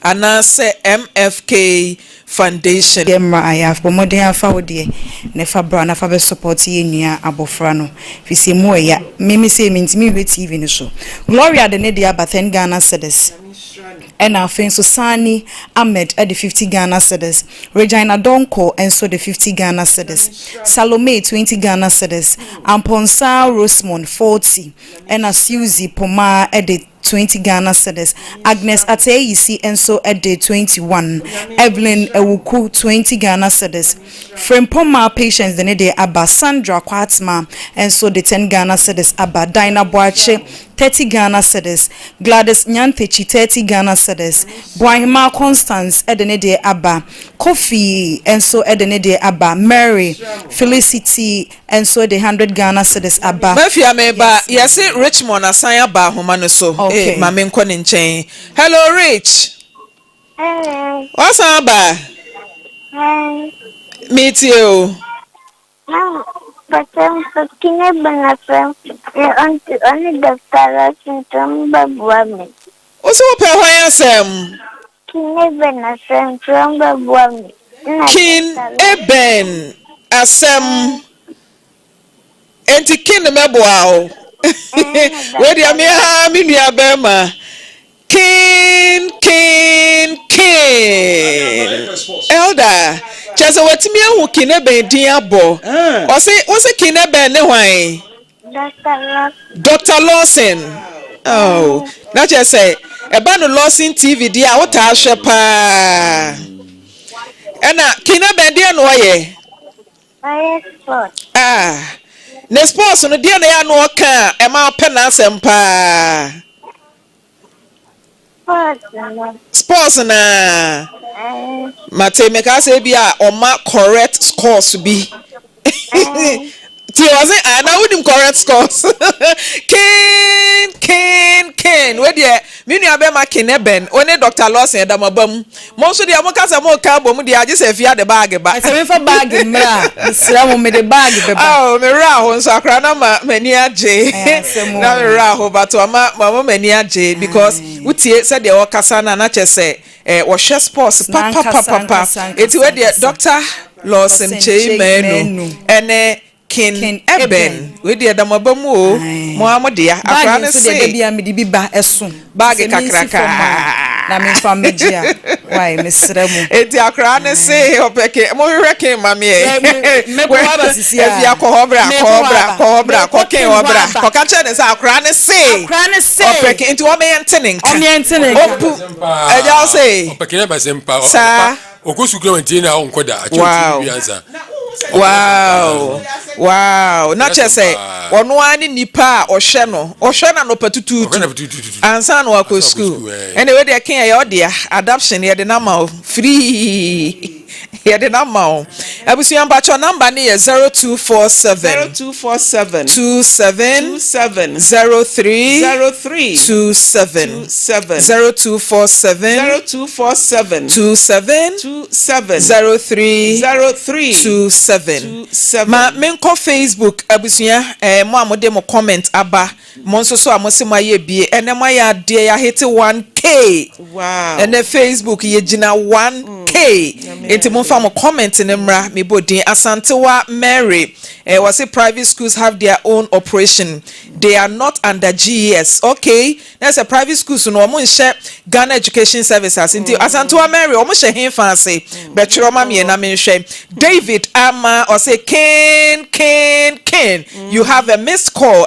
anase MFK Foundation Gemra I have modern afa wode ne fa bra na fa be support ye nua abofra no fisi mu ya mimi say mintimi hwe TV ni so Gloria de ne dia baten Ghana cedis and our friend Susani Ahmed at the 50 Ghana cedis Regina Donko and so the 50 Ghana cedis Salome 20 Ghana cedis Amponsa Rosemond 40 and a Susie Poma at the 20 Ghana cedis Agnes Ateyisi and so at the 21 Evelyn Ewuku 20 Ghana cedis Frimpomaa patients the day Abba Sandra Kwatma and so the 10 Ghana cedis Abba Dinah Boache 30 Ghana cedis Gladys Nyantechi 30 Ghana cedis Boahima Constance at the day Abba Kofi and so at the day Abba Mary Felicity and so the 100 Ghana cedis Abba Mafia meba yes Richmond asanya ba homa no so Maame nko ne nchen hello Rich what's up meet you but kine banafem only Dr. Lawson from Babuami. what's up hwan asem Kine banafem from Babuami. Kin Eben asem enti kin meboa o we dia me ha me nua bema kin elder chese watimi ahu kin Eben din abo o se kin Eben ne hwan Dr. Lawson oh na chese eba no Lawson TV dia wo ta hwe pa ena kin Eben dia no ye ne sports no dia na ya no ka e ma pe na asempa sports na mate me ka say bia o ma correct scores bi ti was it na would correct scores ken we dia me nua be ma ken Eben one Dr. Lawson edamabam mo so dia mo ka say mo ka bom dia age say fia the bag ba I say me for bag mra sra mo me the bag be ba oh me ra ho so akra na mani age na me ra ho but ma mani age because utie say the okasa na chese wo hwe sports papa eti we dia Dr. Lawson Cheimenu ene Kin Eben we dey damabamu o mo amodia akra ne se de bia me di biba eso bag kakraka na me fa megia why me sremu eti akra ne se opeke mo hweke mame e me ko aba sisi e bia ko hobra ko ken hobra ko ka che ne se akra ne se opeke enti o me yentene opu e ja say opeke ne ba sempa sa okosu kro ntina onkoda a che bi ansa wow not just say ono ani nipa ohwe na no patutu ansa no akọ school anyway they can ya odia adoption ya de na ma free ya de na ma abusuan ba cho number ni 0247 27 03 27 0247 27 03 27 ma menko Facebook abusuan mo amode mo comment aba mo nso so amose mo aye bie enema ya de ya hit 1k wow and the Facebook ye gina 1k enti mo fa mo comment ne mra me bodin Asantewa Mary was say private schools have their own operation, they are not under GES. Okay, that's a private school so no mo nhye Ghana Education Services enti Asantewa Mary o mo hye hen fancy be twero ma me na me hwe David Ama or say Ken you have a missed call.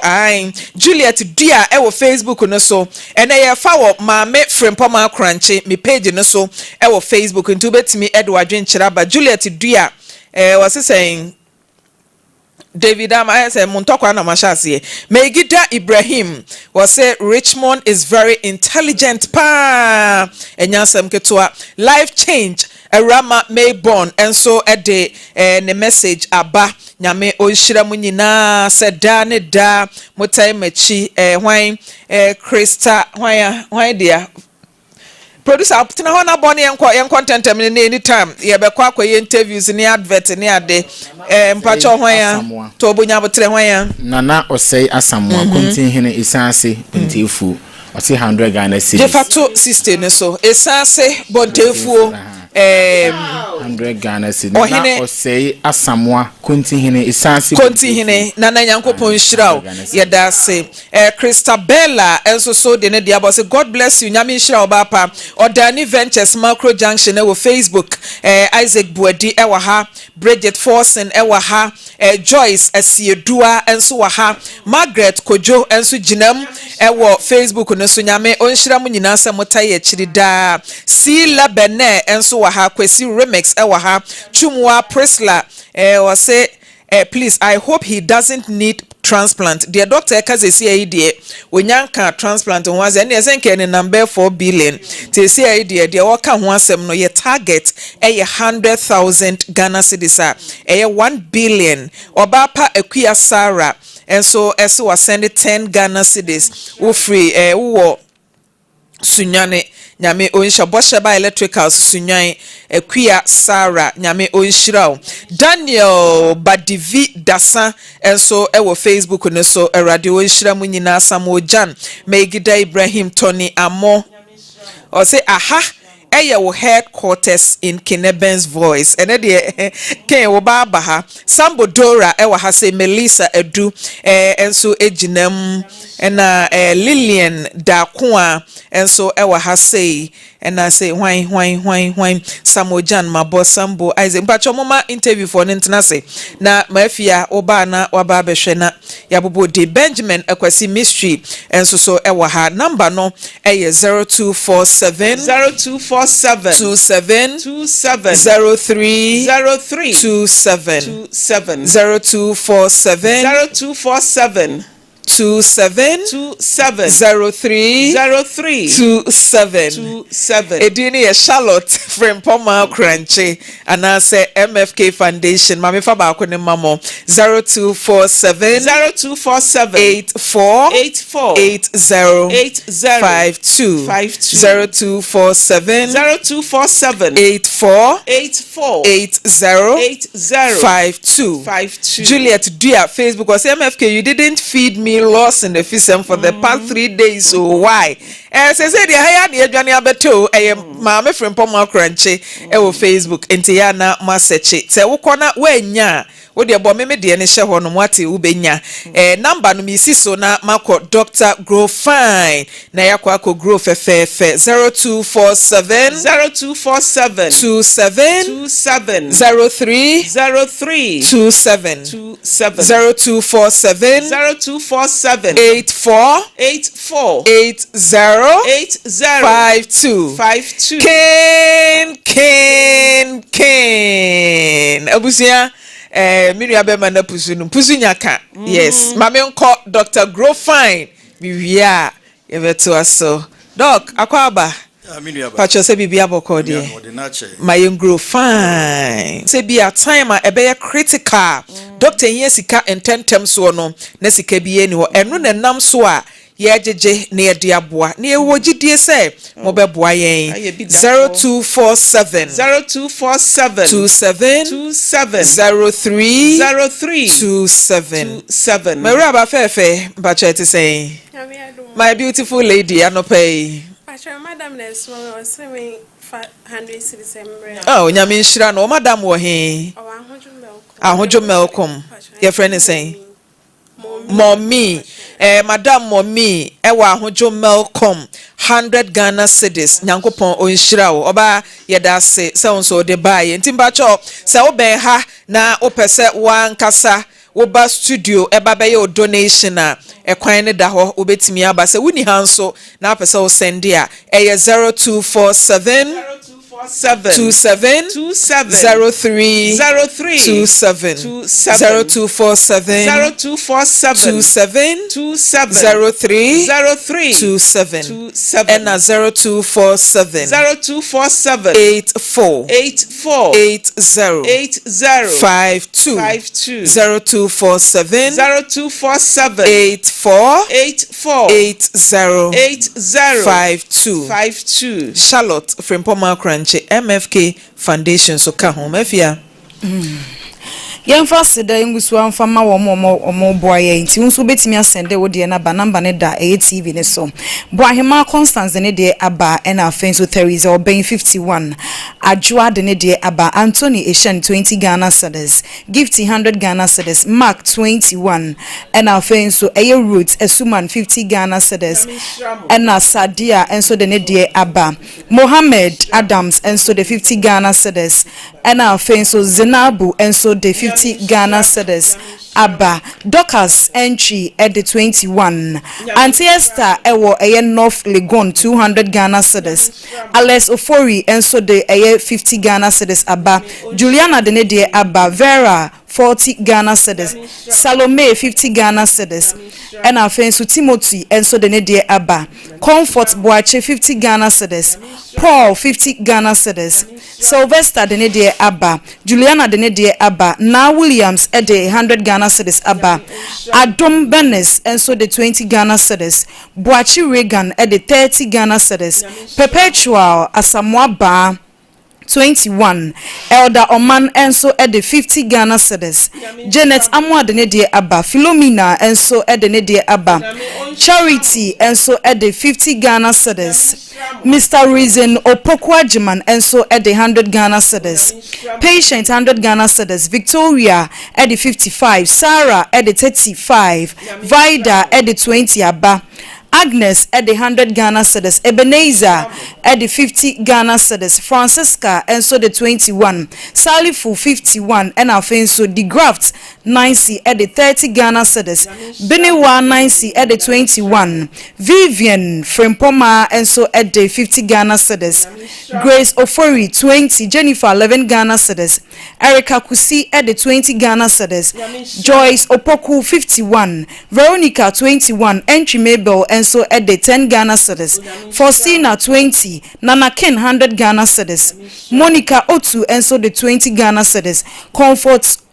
Juliet Dia ewo Facebook no so and e fa wo Maame Frimpomaa Korankye me page no so ewo Facebook ntu betimi Edward Nchiraba Juliet Dia was saying David Ama say Muntokwa na mashase Megida Ibrahim was say Richmond is very intelligent pa enyasem ketwa life change Rama Mayborn and so ede ne message aba nyame onhira mu nyina seda ne da motai machi hwan Krista hwan dia producer tina ho na bone yen content am ne anytime ye be kwa akwa interviews ni advert ni ade mpacho hwan ya to obonya botre hwan ya nana osei asamwa kontin hene isanse bontefu oti 100 Ghana cedis jefato sister ne so isanse bontefu 100 Ghana cedis na osei asamwa kontin hene isanse kontin hene nana nyankopon hiraw ye da se Christabella enso so de ne dia say God bless you nyame hiraw ba pa Odani Ventures Macro Junction ewo Facebook Isaac Buadi ewa ha Bridget Forsen ewa ha Joyce Asiedua enso wa ha Margaret Kojo enso jinam ewo Facebook no so nyame onhira mu nyina sa motaye chirida Sila Bene enso wa ha Kwesi Remix ewa ha Chumwa Prisla was say please I hope he doesn't need transplant. The doctor kaze see idea onyanka transplant was and esenke ne number 4 billion te see idea the waka ho asem no ye target 100,000 Ghana cedis a 1 billion obapa akua Sarah and so ese was send 10 Ghana cedis wo free wo sunyane nyame onhya bosheba electricals sunyan akua Sarah nyame onhyiraw Daniel Badivi Dasa enso ewo Facebook no so erade onhyira mu nyina Samojan Megida Ibrahim Tony Amo or say aha eyewo headquarters in Kineben's voice ene de ken wo ba ha Sambodora ewa ha say Melissa Edu enso ejinam ena Lillian Dakoa enso ewa ha say and I say why Samojan Mabo Sambo Isaac mpacho mama interview for ntenase na mafia oba na waba behwena yabobo de Benjamin Akwasi mystery enso so ewa ha number no 0247 27 03 27 0247 27 03 27 Edini ye Charlotte Frimpomaa Korankye and say MFK Foundation Maame fa ba akone mamo 0247 84 80 52 0247 84 80 52 Juliet Dia Facebook was MFK you didn't feed me Lawson Afisem for the past 3 days so why say the higher the adwane abeto Maame Frimpomaa Korankye ewo Facebook enti ya na masechi se wokona wanya wo de bo meme de ne hye ho no wate wo benya number no mi si so na mako Dr. Grow Fine na yakwa grow fefefe 0247 27 03 27 0247 84 80 52 Ken abusia Miria be mana pusu nyaka. Yes. Mame nko Dr. Grow Fine. Miria yebeto aso. Doc, akwaba. Pacho se bibia boko de. My grow fine. Se be a time a be critical. Doctor yesika intentem so no. Na sika bi eni ho. Enu na nam so a ye jeje na ye de aboa. Na ye wo gidie se mo be boa yen. 0247 27 03 Mary ba fefe pacho te say. My beautiful lady anopay. Madam Nesmo was saying 500 December. Oh, nyame nshira no madam wo he. Ahojo melkom. Your friend is saying. Mommy, madam mommy, ewa ahojo melkom 100 Ghana cedis. Nyankopon o nshira wo. Oba yeda se so de buy. Ntimba cho se wo ben ha na opese wan kasa Oba studio eba be your donation a ekwan ne da ho obetimi aba se wuni hanso na apese o send a 0247 27 03 27 0247 27 03 27 and 0247 84 80 52 0247 84 80 52 Charlotte Frimpomaa Korankye MFK Foundation so ka home afia Yemfa sida ngusu amfama wo boye nti unso betimi asende wo de na ba number ne da TV ne so Boahema Constance ne de aba na afenso Theresa Oben 51 Ajwa de ne de aba Anthony Eshan 20 Ghana cedis Gifty 100 Ghana cedis Mark 21 na afenso Root Esuman 50 Ghana cedis na Sadia enso de ne de aba Mohammed Adams enso de 50 Ghana cedis na afenso Zenabu enso de 50 Ghana cedis Abba Docas entry at the 21 Auntie Esther ewo North Legon 200 Ghana cedis Alex Ofori enso de 50 Ghana cedis Abba Juliana Denede Abba Vera 40 Ghana cedis Salome 50 Ghana cedis and our friend Timothy enso Denede Abba Comfort Boache 50 Ghana cedis Paul 50 Ghana cedis Sylvester Denede Abba Juliana Denede Abba Na Williams at the 100 Ghana cedis Abba Adom Benes enso the 20 Ghana cedis Boachi Reagan at the 30 Ghana cedis Perpetual Asamoah Ba 21 Elder Oman enso at the 50 Ghana cedis Janet Amwa de Nedie Abba Philomena enso at the Nedie Abba Charity enso at the 50 Ghana cedis Mr. Reason Opokwa Jiman enso at the 100 Ghana cedis Patient 100 Ghana cedis Victoria at the 55 Sarah at the 35 Vida at the 20 Abba Agnes at the 100 Ghana cedis Ebenezer at the 50 Ghana cedis Francisca and so the 21 Salifu 51 and Afenso the Graft 90 at the 30 Ghana cedis Benewa 90 at the 21 Vivian Frimpomaa and so at the 50 Ghana cedis Grace Ofori 20 Jennifer 11 Ghana cedis Erica Kusi at the 20 Ghana cedis Joyce Opoku 51 Veronica 21 Entry Mabel and so at the 10 Ghana cedis Faustina 20 Nana Ken 100 Ghana cedis Monica Otu and so the 20 Ghana cedis Comforts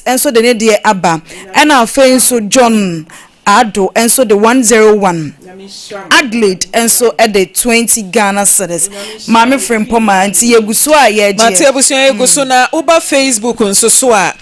and so the Nedie Abba and our friend so John Ado and so the 101 Adelaide and so at the 20 Ghana cedis Maame Frimpomaa anti yegusua ye je Mate abusia yegusu na uba Facebook nso so a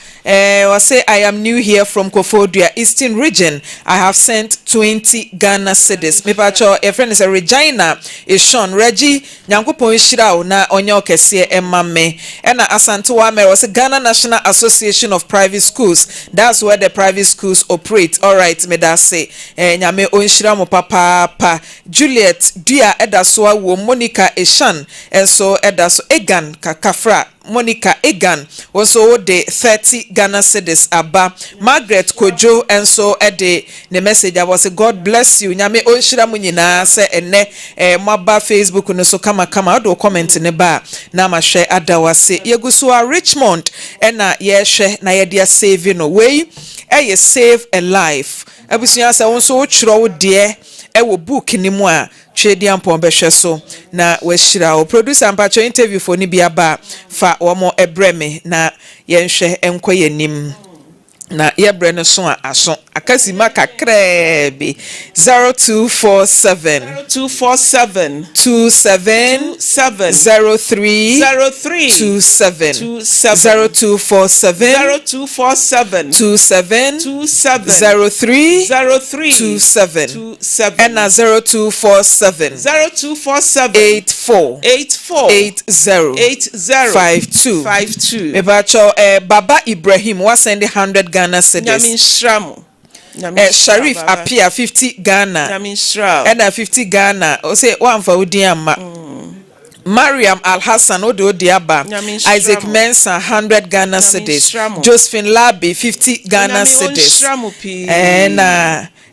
say I am new here from Kofodia Eastern region. I have sent 20 Ghana cedis. Me pacho a friend is a Regina is Sean Reggie Nyankopon Shirao na onye okese emame. And Asantewa Mary was a Ghana National Association of Private Schools. That's where the private schools operate. All right, me that say nyame onshira mo papa Juliet Dia Edasoa wo Monica Eshan and so Edaso Egan Kakafra Monica Egan also de 30 Ghana cedis aba. Margaret Kojo enso ede ne message was God bless you. Nyame onhira mu nyina se ene maba Facebook no so kama do comment ne ba na ma hwe adawase. Yeguso a Richmond ena ye hwe na ye dia save no way save a life. Abusuya se won so chiro de wo book ni mu a twedi ampon behwe so na washira o producer mpacho interview for ni bia ba fa wo ebreme na yenhwe enkoyenim na yebre no so aso akasi maka krebe 0247 0247 27 03 27 0247 27 03 27 and 0247 84 52 Mebacho Baba Ibrahim was sending 100 Ghana cedis. Sharif appear 50 Ghana. And 50 Ghana. O say one for Udiama. Mariam Al Hassan Odo Diaba. Isaac Mensah 100 Ghana cedis. Josephine Labi 50 Ghana cedis.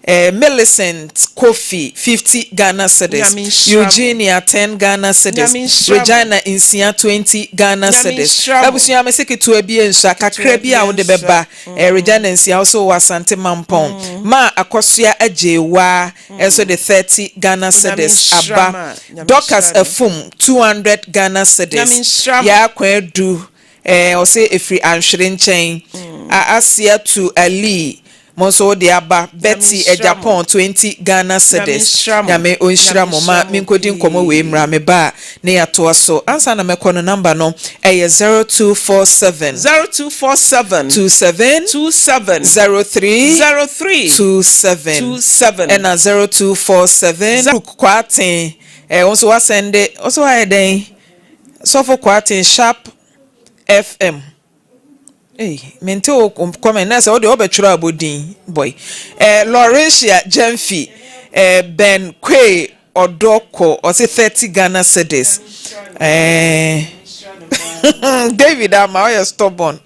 And Millicent Kofi 50 Ghana cedis. Eugenia 10 Ghana cedis. Regina Insia 20 Ghana cedis. Abusuya meseki to ebi enso kakra bi a wo de beba. Regina Insia also wasante mampon. Ma akosua ajewa enso de 30 Ghana cedis aba. Doctors Afum 200 Ghana cedis. Ya kwedu o say efri anhwere nchen. Asia to Ali Monso de aba Betty Japan 20 Ghana cedis. Nyame onhira moma minkodi nkomo we mra me ba ne yato so ansa na mekono number no 0247 27 03 27 and 0247 kwatin also wa send also wa den so for kwatin sharp FM. Hey, mento comment na say o de obetwura abodin boy. Laurentia Jemfi Ben Kwe Odoko or say 30 Ghana cedis. David Ama you stubborn.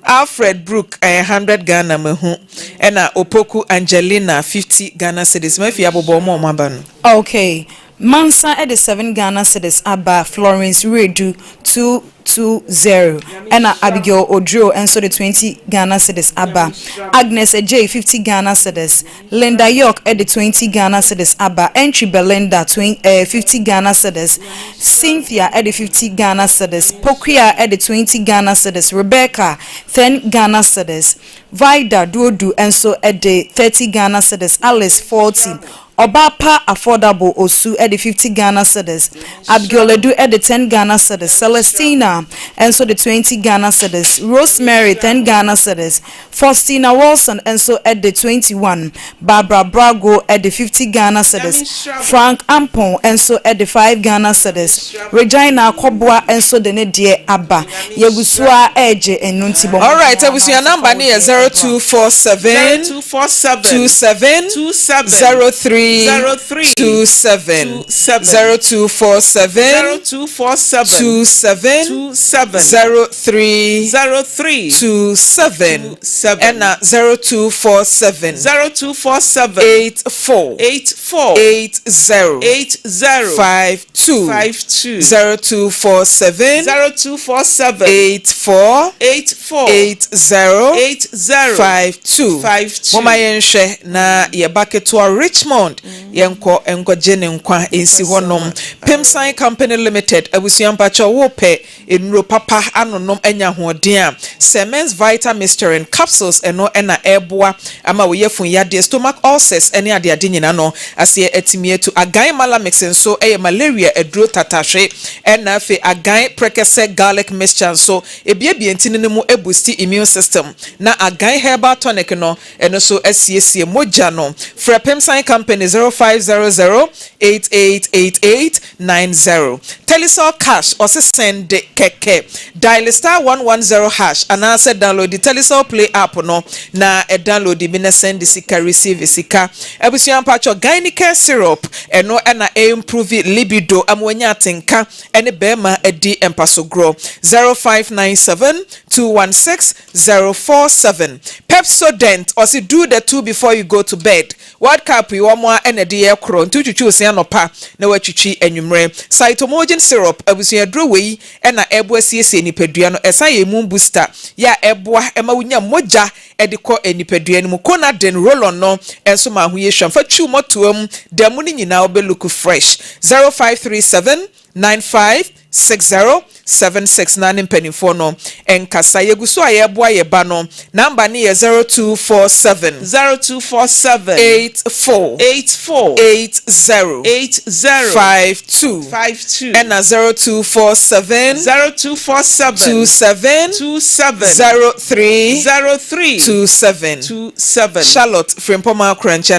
Alfred Brook 100 Ghana mehu and Opoku Angelina 50 Ghana cedis. Me fi abobo mo mabanu. Okay. Mansa at the 7 Ghana cedis aba. Florence Redu 220 and Abigail Odro and so the 20 Ghana cedis aba. Agnes J 50 Ghana cedis. Linda York at the 20 Ghana cedis aba. Entry Belinda 50 Ghana cedis. Cynthia at the 50 Ghana cedis. Pokia at the 20 Ghana cedis. Rebecca 10 Ghana cedis. Vida Duodu and so at the 30 Ghana cedis. Alice 40. Obapa affordable Osu at the 50 Ghana cedis. Abigail Edu at the 10 Ghana cedis. Celestina and so the 20 Ghana cedis. Rosemary 10 Ghana cedis. Faustina Lawson and so at the 21. Barbara Brago at the 50 Ghana cedis. Frank Ampon and so at the 5 Ghana cedis. Regina Kobwa and so the Nedie Abba. Yegusua Eje and Nuntibo. All right, I was your number near 0247 27 03 27 0247 27 03 27 and 0247 84 80 52 0247 84 80 52 Mama yenhwe na yebake to Richmond yenko jene nkwa ensi honom Pimsan Company Limited abusuampacho wo pe enro papa anonom anya hoden a Semens Vita Mysterin capsules eno na eboa ama wo yefun yade stomach ulcers ene ade nyina no ase etimie to agan malamix nso malaria edro tatahwe ena fe agan prekese garlic mixture so ebiebie ntini mu boost immune system na agan herbal tonic no eno so asiesie moja no fra Pimsan Company ne 0500888890 Telecel cash or send keke dial *110# and answer download the Telecel Play app no na download the bina send sika receive sika ebusuan pacho gynecare syrup eno na improve libido amwanya tinka ene bema edi empaso grow 0597216047 Pepsodent or do the 2 before you go to bed what cap you want ene de ekro ntuchuchu se anopa na wachuchi enwumre cytomogin syrup abusuan drowei ena ebo asiesie nipadua no esa ye moon booster ya eboa ema wunya moja ediko enipadua no Conadin roll-on no enso ma ho ye hwamfa chu motoam demu ni nyina obelook fresh 0537956076 nane mpanimfo no enkasa yeguso ayeboa ye ba no number ni ye 0247 848052 and 0247 27 Charlotte Frimpomaa Korankye